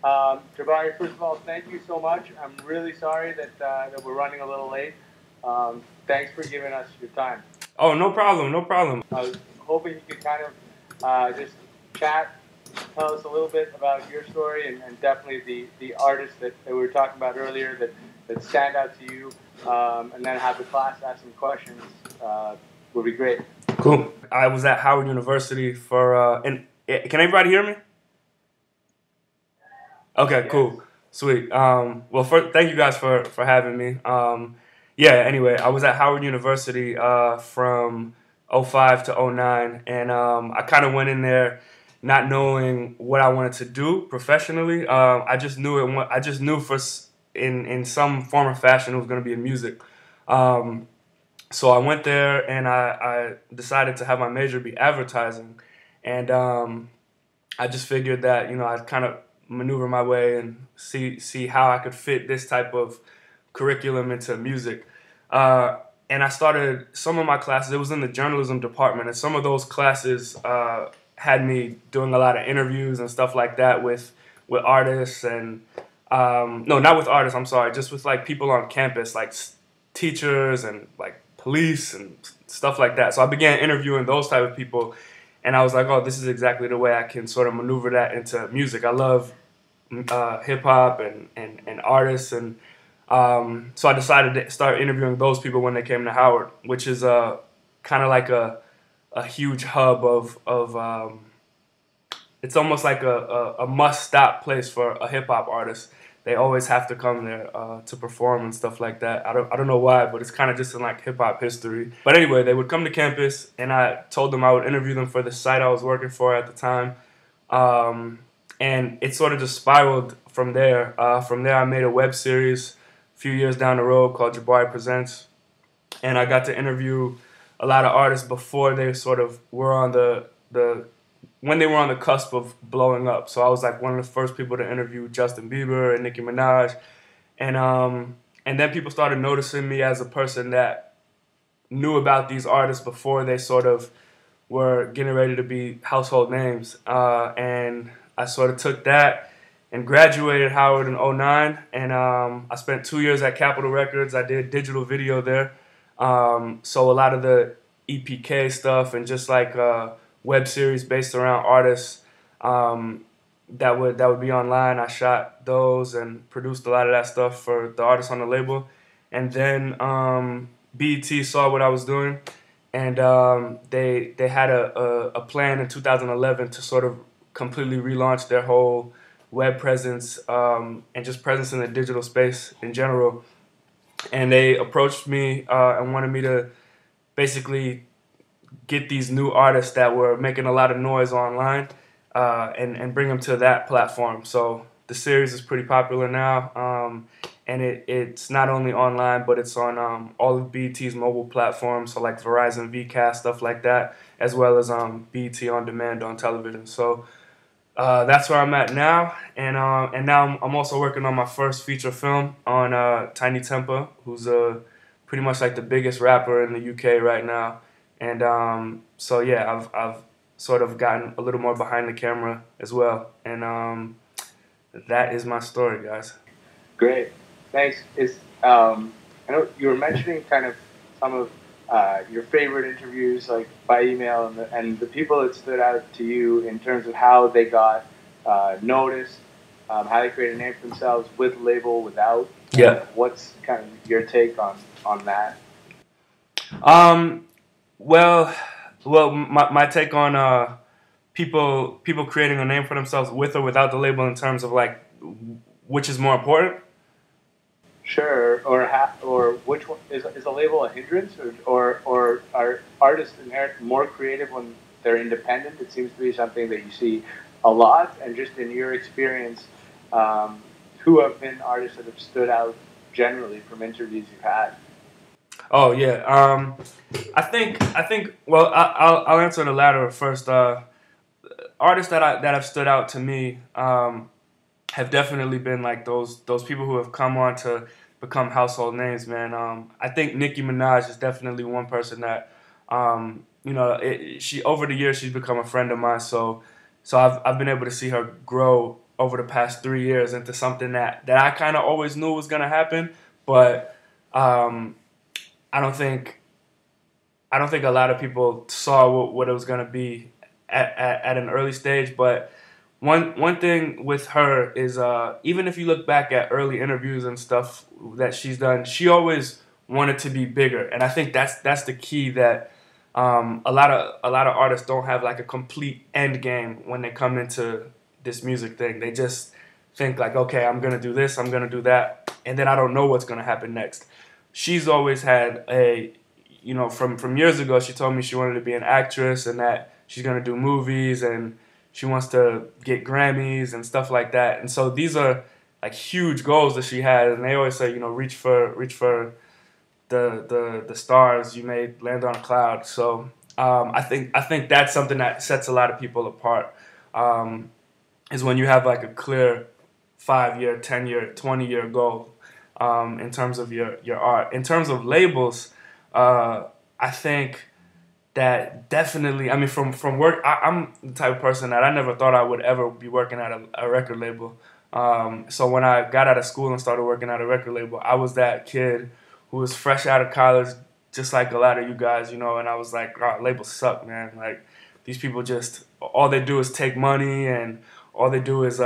Jabari, first of all, thank you so much. I'm really sorry that we're running a little late. Thanks for giving us your time. Oh, no problem, no problem. I was hoping you could kind of just chat, tell us a little bit about your story and definitely the artists that we were talking about earlier that stand out to you, and then have the class ask some questions would be great. Cool. I was at Howard University for, can everybody hear me? Okay, Yes. cool. Sweet. Well, thank you guys for having me. Yeah, anyway, I was at Howard University from '05 to '09, and I kind of went in there not knowing what I wanted to do professionally. I just knew it. I just knew in some form or fashion it was going to be in music. Um, so I went there and I decided to have my major be advertising, and I just figured that I'd kind of maneuver my way and see how I could fit this type of curriculum into music. And I started some of my classes. It was in the journalism department, and some of those classes had me doing a lot of interviews and stuff like that with artists and no, not with artists. I'm sorry, just with like people on campus, like teachers and like police and stuff like that. So I began interviewing those type of people, and I was like, oh, this is exactly the way I can sort of maneuver that into music. I love hip hop and artists, and so I decided to start interviewing those people when they came to Howard, which is kind of like a huge hub of it's almost like a must stop place for a hip hop artist. They always have to come there to perform and stuff like that. I don't know why, but it's kind of just in like hip hop history. But anyway, they would come to campus, and I told them I would interview them for the site I was working for at the time. Um, and it sort of just spiraled from there. From there, I made a web series a few years down the road called Jabari Presents, and I got to interview a lot of artists before they sort of were on the when they were on the cusp of blowing up. So I was like one of the first people to interview Justin Bieber and Nicki Minaj, and then people started noticing me as a person that knew about these artists before they sort of were getting ready to be household names. And I sort of took that and graduated Howard in '09. And I spent 2 years at Capitol Records. I did digital video there. So a lot of the EPK stuff and just like web series based around artists that would be online. I shot those and produced a lot of that stuff for the artists on the label. And then BET saw what I was doing, and they had a plan in 2011 to sort of completely relaunch their whole web presence and just presence in the digital space in general. And they approached me and wanted me to basically get these new artists that were making a lot of noise online and bring them to that platform. So the series is pretty popular now, and it's not only online, but it's on all of BET's mobile platforms, so like Verizon, Vcast, stuff like that, as well as BET On Demand on television. So that's where I'm at now, and now I'm also working on my first feature film on Tiny Tempa, who's pretty much like the biggest rapper in the UK right now, and so yeah, I've sort of gotten a little more behind the camera as well, and that is my story, guys. Great, thanks. I know you were mentioning kind of some of your favorite interviews, like by email, and the people that stood out to you in terms of how they got noticed, how they created a name for themselves with label, without. Yeah. What's kind of your take on that? Um. Well, my take on people creating a name for themselves with or without the label in terms of like which is more important. Sure, or which one is a label a hindrance, or are artists inherently more creative when they're independent? It seems to be something that you see a lot, and just in your experience, who have been artists that have stood out generally from interviews you've had? Oh yeah. I think. Well, I'll answer the latter first. Artists that have stood out to me have definitely been like those people who have come on to become household names, man. I think Nicki Minaj is definitely one person that she over the years she's become a friend of mine. So I've been able to see her grow over the past 3 years into something that I kind of always knew was gonna happen, but um, I don't think I don't think a lot of people saw what it was gonna be at an early stage. But one thing with her is even if you look back at early interviews and stuff that she's done, she always wanted to be bigger, and I think that's the key that a lot of artists don't have like a complete end game when they come into this music thing. They just think like, okay, I'm gonna do this, I'm gonna do that, and then I don't know what's gonna happen next. She's always had from years ago, she told me she wanted to be an actress and that she's gonna do movies and she wants to get Grammys and stuff like that. And so these are like huge goals that she had, and they always say, reach for the stars. You may land on a cloud. So I think that's something that sets a lot of people apart. Um, is when you have like a clear 5 year, 10 year, 20 year goal in terms of your art. In terms of labels, I think that definitely. I mean, from work, I'm the type of person that I never thought I would ever be working at a record label. So when I got out of school and started working at a record label, I was that kid who was fresh out of college, just like a lot of you guys, and I was like, oh, labels suck, man. Like these people just all they do is take money and all they do is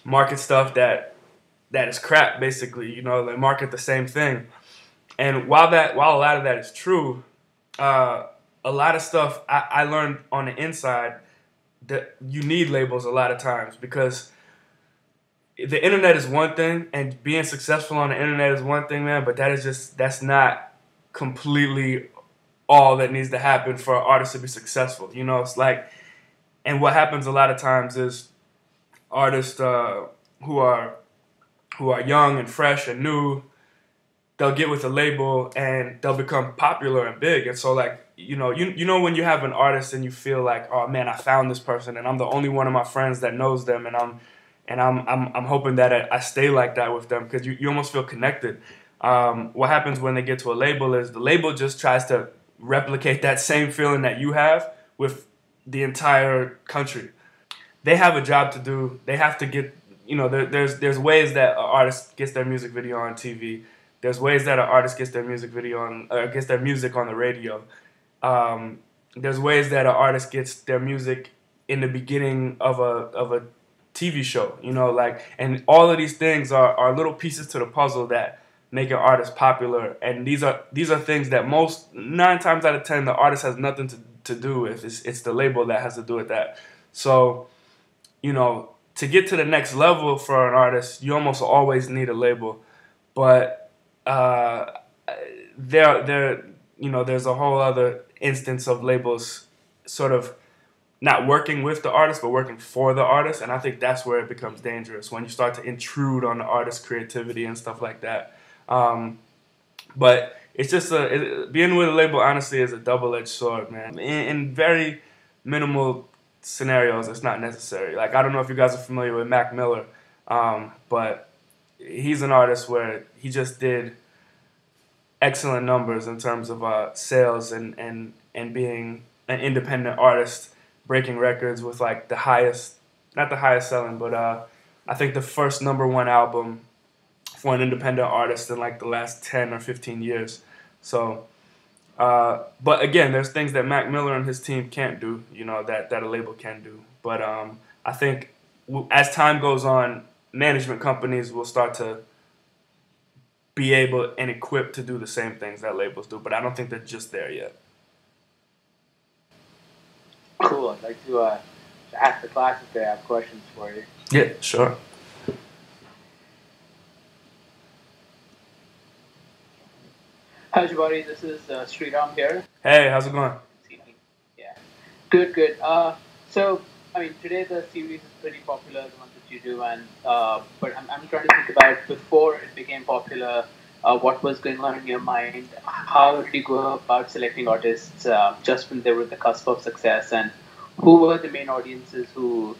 market stuff that is crap, basically. They market the same thing. And while a lot of that is true, uh, a lot of stuff I learned on the inside that you need labels a lot of times because the internet is one thing and being successful on the internet is one thing, man, but that's not completely all that needs to happen for an artist to be successful. It's like, and what happens a lot of times is artists who are who are young and fresh and new, they'll get with a label and they'll become popular and big. And so like, you know when you have an artist and you feel like, oh man, I found this person and I'm the only one of my friends that knows them, and I'm hoping that I stay like that with them because you almost feel connected. What happens when they get to a label is the label just tries to replicate that same feeling that you have with the entire country. They have a job to do. They have to get, there's ways that an artist gets their music video on TV. There's ways that an artist gets their music video on, gets their music on the radio. There's ways that an artist gets their music in the beginning of a TV show. Like, and all of these things are little pieces to the puzzle that make an artist popular. And these are things that most 9 times out of 10 the artist has nothing to do with. It's the label that has to do with that. So to get to the next level for an artist, you almost always need a label. But uh, there's a whole other instance of labels sort of not working with the artist, but working for the artist. And I think that's where it becomes dangerous when you start to intrude on the artist's creativity and stuff like that. But it's just being with a label, honestly, is a double-edged sword, man. In very minimal scenarios, it's not necessary. Like, I don't know if you guys are familiar with Mac Miller, but he's an artist where he just did excellent numbers in terms of sales and being an independent artist, breaking records with like the highest, not the highest selling, but I think the first #1 album for an independent artist in like the last 10 or 15 years. So, but again, there's things that Mac Miller and his team can't do, that a label can do. But I think as time goes on, management companies will start to be able and equipped to do the same things that labels do. But I don't think they're just there yet. Cool. I'd like to ask the class if they have questions for you. Yeah, sure. Hi, Jabari. This is Sriram here. Hey, how's it going? Yeah. Good, good. So, I mean, today the series is pretty popular, the one that you do, and but I'm trying to think about before it became popular, what was going on in your mind? How did you go about selecting artists just when they were at the cusp of success, and who were the main audiences who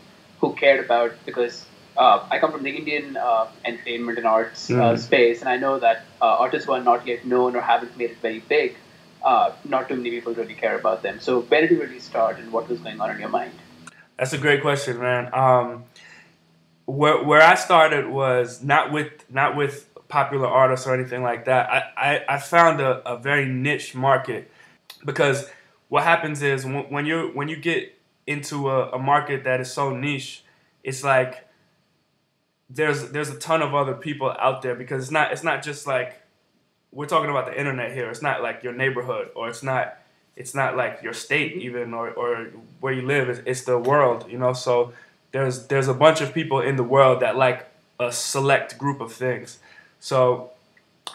cared about? Because I come from the Indian entertainment and arts space, and I know that artists who are not yet known or haven't made it very big, not too many people really care about them. So where did you really start, and what was going on in your mind? That's a great question, man. where I started was not with popular artists or anything like that. I found a very niche market because what happens is when you get into a market that is so niche, it's like there's a ton of other people out there because it's not just like we're talking about the internet here. It's not like your neighborhood, or it's not like your state even, or where you live. It's the world, you know. So there's a bunch of people in the world that like a select group of things. So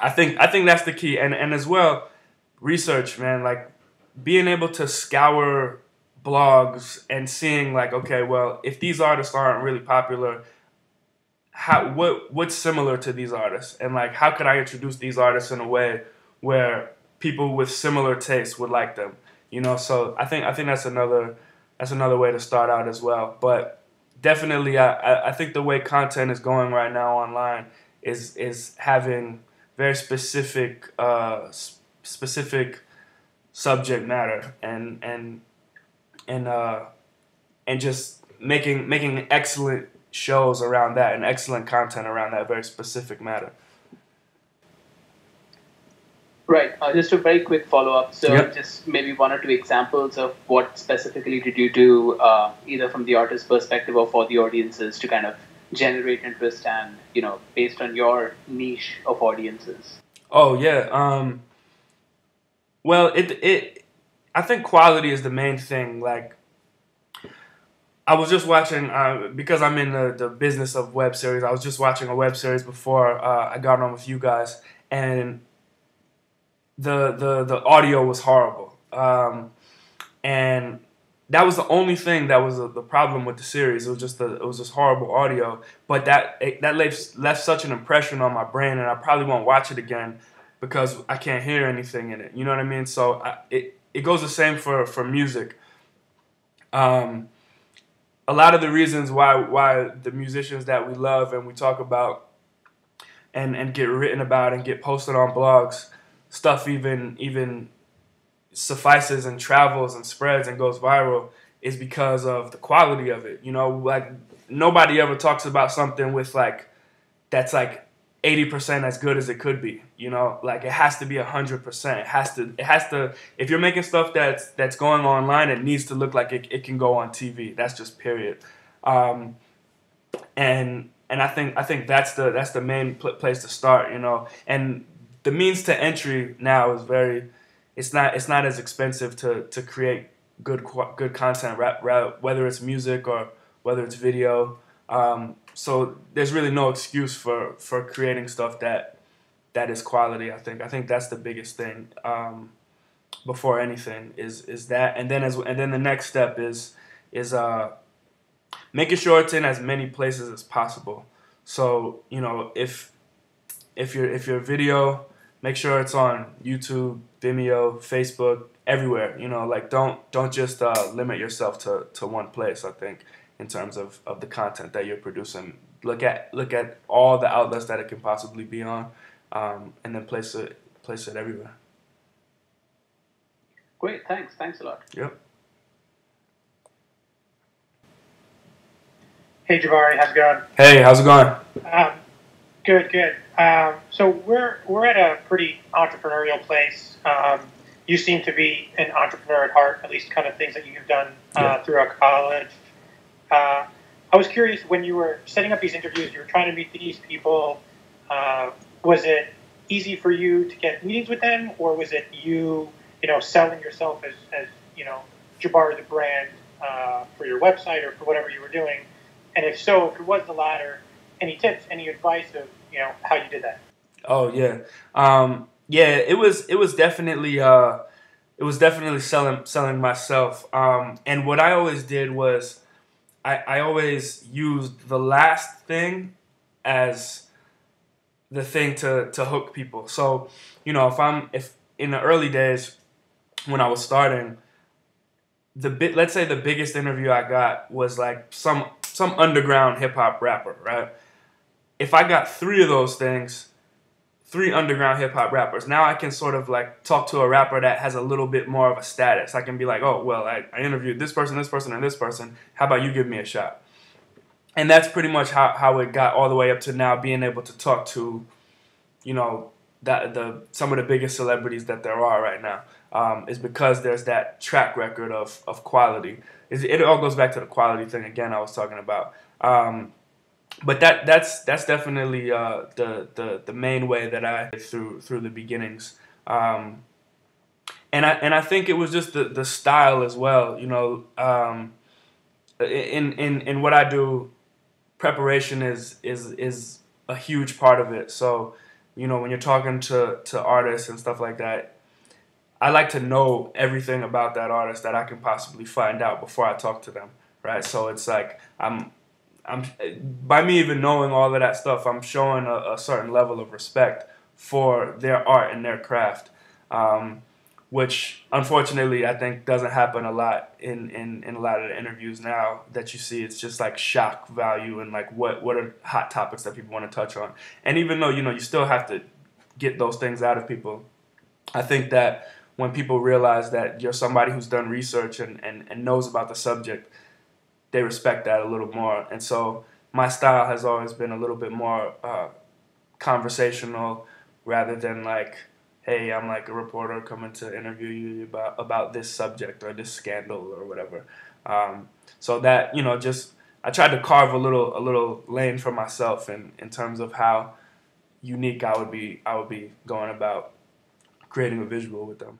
I think that's the key, and as well, research, man. Like being able to scour blogs and seeing like, okay, well, if these artists aren't really popular, what's similar to these artists, and like how could I introduce these artists in a way where people with similar tastes would like them, you know. So I think that's another way to start out as well. But definitely I think the way content is going right now online is having very specific subject matter, and and just making excellent shows around that and excellent content around that very specific matter. Right. Just a very quick follow up. So, Yep. just maybe one or two examples of what specifically did you do, either from the artist's perspective or for the audiences, to kind of generate interest and, based on your niche of audiences. Oh yeah. Well, it I think quality is the main thing. Like I was just watching because I'm in the business of web series. I was just watching a web series before I got on with you guys, and the audio was horrible. And that was the only thing that was the problem with the series. It was just horrible audio, but that left such an impression on my brain, and I probably won't watch it again because I can't hear anything in it. You know what I mean? So it goes the same for music. Um, a lot of the reasons why the musicians that we love and we talk about and get written about and get posted on blogs, stuff even suffices and travels and spreads and goes viral, is because of the quality of it. You know, like nobody ever talks about something with like that's like 80% as good as it could be. You know, like it has to be 100%. It has to. If you're making stuff that's going online, it needs to look like it can go on TV. That's just period. Um, and I think that's the main place to start. You know, and the means to entry now is very. It's not as expensive to create good content, whether it's music or whether it's video. So there's really no excuse for creating stuff that is quality. I think that's the biggest thing. Before anything is that, and then the next step is making sure it's in as many places as possible. So if your video, make sure it's on YouTube, Vimeo, Facebook, everywhere. Like don't just limit yourself to one place. I think in terms of the content that you're producing, look at all the outlets that it can possibly be on, and then place it everywhere. Great. Thanks. Thanks a lot. Yep. Hey Jabari, how's it going? Hey, how's it going? Um, Good, good. So we're at a pretty entrepreneurial place. You seem to be an entrepreneur at heart, at least kind of things that you've done Yeah. throughout college. I was curious, when you were setting up these interviews, you were trying to meet these people. Was it easy for you to get meetings with them, or was it you selling yourself as Jabari the brand for your website or for whatever you were doing? And if so, if it was the latter, any tips, any advice of how you did that? Oh yeah. Yeah. It was definitely selling myself. And what I always did was I always used the last thing as the thing to hook people. So if in the early days when I was starting, let's say the biggest interview I got was like some underground hip hop rapper, right? If I got three of those things, three underground hip hop rappers, now I can sort of like talk to a rapper that has a little bit more of a status. I can be like, oh, well, I interviewed this person, and this person. How about you give me a shot? and that's pretty much how it got all the way up to now being able to talk to, you know, some of the biggest celebrities that there are right now, is because there's that track record of quality. It all goes back to the quality thing again I was talking about. But that's definitely the main way that I through the beginnings. And I think it was just the style as well. You know, in what I do, preparation is a huge part of it. So, you know, when you're talking to artists and stuff like that, I like to know everything about that artist that I can possibly find out before I talk to them, right? So it's like I'm by me even knowing all of that stuff, I'm showing a certain level of respect for their art and their craft, which unfortunately I think doesn't happen a lot in a lot of the interviews now that you see. It's just like shock value and like what are hot topics that people want to touch on. And even though, you know, you still have to get those things out of people, I think that when people realize that you're somebody who's done research and knows about the subject, they respect that a little more. And so my style has always been a little bit more conversational rather than like, hey, I'm like a reporter coming to interview you about this subject or this scandal or whatever. So that, you know, just I tried to carve a little lane for myself in terms of how unique I would be going about creating a visual with them.